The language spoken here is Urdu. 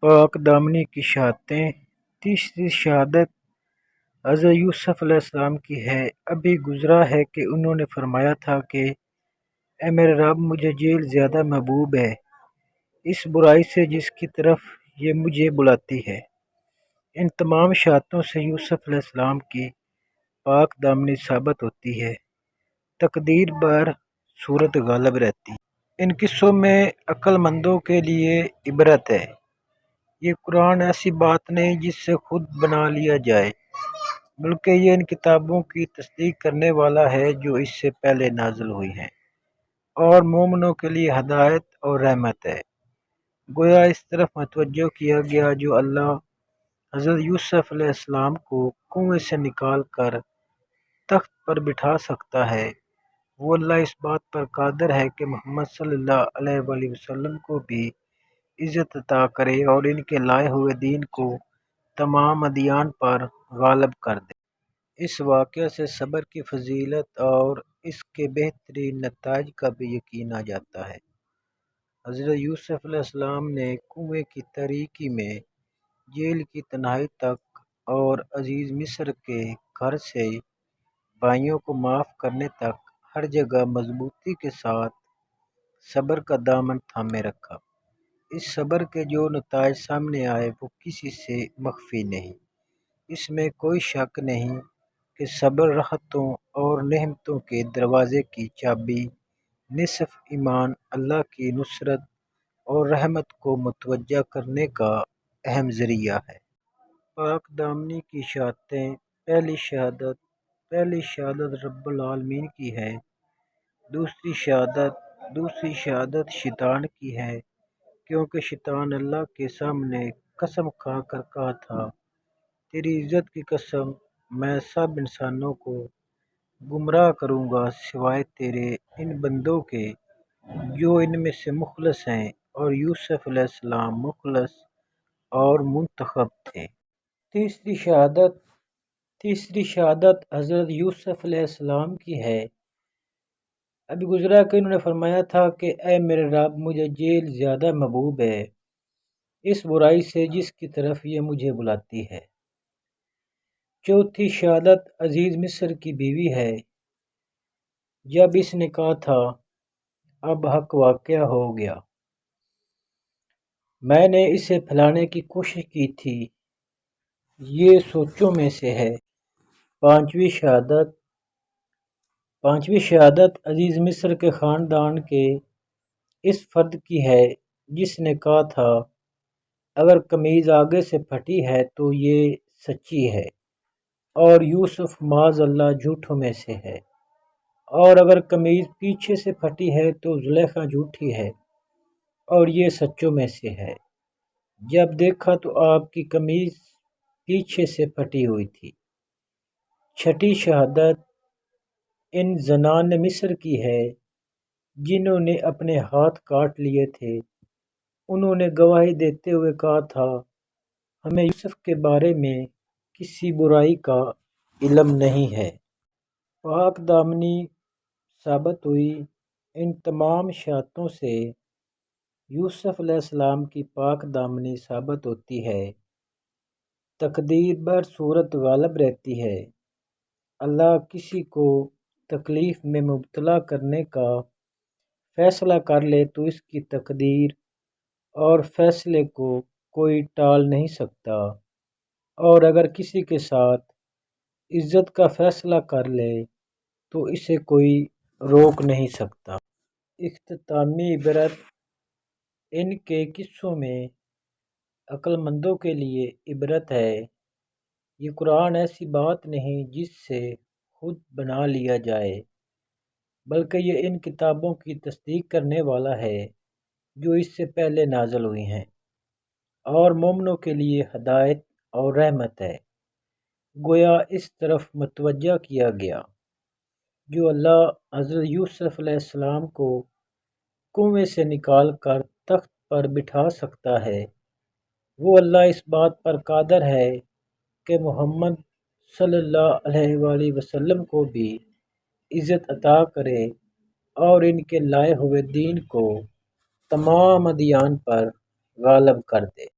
پاک دامنی کی شہادتیں۔ تیسری شہادت حضرت یوسف علیہ السلام کی ہے۔ ابھی گزرا ہے کہ انہوں نے فرمایا تھا کہ اے میرے رب، مجھے جیل زیادہ محبوب ہے اس برائی سے جس کی طرف یہ مجھے بلاتی ہے۔ ان تمام شہادتوں سے یوسف علیہ السلام کی پاک دامنی ثابت ہوتی ہے، تقدیر بر صورت غالب رہتی ہے۔ ان قصوں میں عقل مندوں کے لیے عبرت ہے۔ یہ قرآن ایسی بات نہیں جس سے خود بنا لیا جائے، بلکہ یہ ان کتابوں کی تصدیق کرنے والا ہے جو اس سے پہلے نازل ہوئی ہیں، اور مومنوں کے لیے ہدایت اور رحمت ہے۔ گویا اس طرف متوجہ کیا گیا جو اللہ حضرت یوسف علیہ السلام کو کنویں سے نکال کر تخت پر بٹھا سکتا ہے، وہ اللہ اس بات پر قادر ہے کہ محمد صلی اللہ علیہ وآلہ وسلم کو بھی عزت عطا کرے اور ان کے لائے ہوئے دین کو تمام ادیان پر غالب کر دے۔ اس واقعہ سے صبر کی فضیلت اور اس کے بہترین نتائج کا بھی یقین آ جاتا ہے۔ حضرت یوسف علیہ السلام نے کنویں کی تاریکی میں، جیل کی تنہائی تک اور عزیز مصر کے گھر سے بھائیوں کو معاف کرنے تک ہر جگہ مضبوطی کے ساتھ صبر کا دامن تھامے رکھا۔ اس صبر کے جو نتائج سامنے آئے وہ کسی سے مخفی نہیں۔ اس میں کوئی شک نہیں کہ صبر راحتوں اور نعمتوں کے دروازے کی چابی، نصف ایمان، اللہ کی نصرت اور رحمت کو متوجہ کرنے کا اہم ذریعہ ہے۔ پاک دامنی کی شہادتیں۔ پہلی شہادت رب العالمین کی ہے۔ دوسری شہادت شیطان کی ہے، کیونکہ شیطان اللہ کے سامنے قسم کھا کر کہا تھا، تیری عزت کی قسم، میں سب انسانوں کو گمراہ کروں گا سوائے تیرے ان بندوں کے جو ان میں سے مخلص ہیں، اور یوسف علیہ السلام مخلص اور منتخب تھے۔ تیسری شہادت حضرت یوسف علیہ السلام کی ہے۔ ابھی گزرا کہ انہوں نے فرمایا تھا کہ اے میرے رب، مجھے جیل زیادہ محبوب ہے اس برائی سے جس کی طرف یہ مجھے بلاتی ہے۔ چوتھی شہادت عزیز مصر کی بیوی ہے۔ جب اس نے کہا تھا، اب حق واقع ہو گیا، میں نے اسے پھیلانے کی کوشش کی تھی، یہ سوچوں میں سے ہے۔ پانچویں شہادت عزیز مصر کے خاندان کے اس فرد کی ہے جس نے کہا تھا، اگر قمیض آگے سے پھٹی ہے تو یہ سچی ہے، اور یوسف معاذ اللہ جھوٹوں میں سے ہے، اور اگر قمیض پیچھے سے پھٹی ہے تو زلیخا جھوٹی ہے، اور یہ سچوں میں سے ہے۔ جب دیکھا تو آپ کی قمیض پیچھے سے پھٹی ہوئی تھی۔ چھٹی شہادت ان زنان مصر کی ہے جنہوں نے اپنے ہاتھ کاٹ لیے تھے۔ انہوں نے گواہی دیتے ہوئے کہا تھا، ہمیں یوسف کے بارے میں کسی برائی کا علم نہیں ہے۔ پاک دامنی ثابت ہوئی۔ ان تمام شہادتوں سے یوسف علیہ السلام کی پاک دامنی ثابت ہوتی ہے، تقدیر بر صورت غالب رہتی ہے۔ اللہ کسی کو تکلیف میں مبتلا کرنے کا فیصلہ کر لے تو اس کی تقدیر اور فیصلے کو کوئی ٹال نہیں سکتا، اور اگر کسی کے ساتھ عزت کا فیصلہ کر لے تو اسے کوئی روک نہیں سکتا۔ اختتامی عبرت۔ ان کے قصوں میں عقل مندوں کے لیے عبرت ہے۔ یہ قرآن ایسی بات نہیں جس سے خود بنا لیا جائے، بلکہ یہ ان کتابوں کی تصدیق کرنے والا ہے جو اس سے پہلے نازل ہوئی ہیں، اور مومنوں کے لیے ہدایت اور رحمت ہے۔ گویا اس طرف متوجہ کیا گیا جو اللہ حضرت یوسف علیہ السلام کو کنویں سے نکال کر تخت پر بٹھا سکتا ہے، وہ اللہ اس بات پر قادر ہے کہ محمد صلی اللہ علیہ وآلہ وسلم کو بھی عزت عطا کرے اور ان کے لائے ہوئے دین کو تمام ادیان پر غالب کر دے۔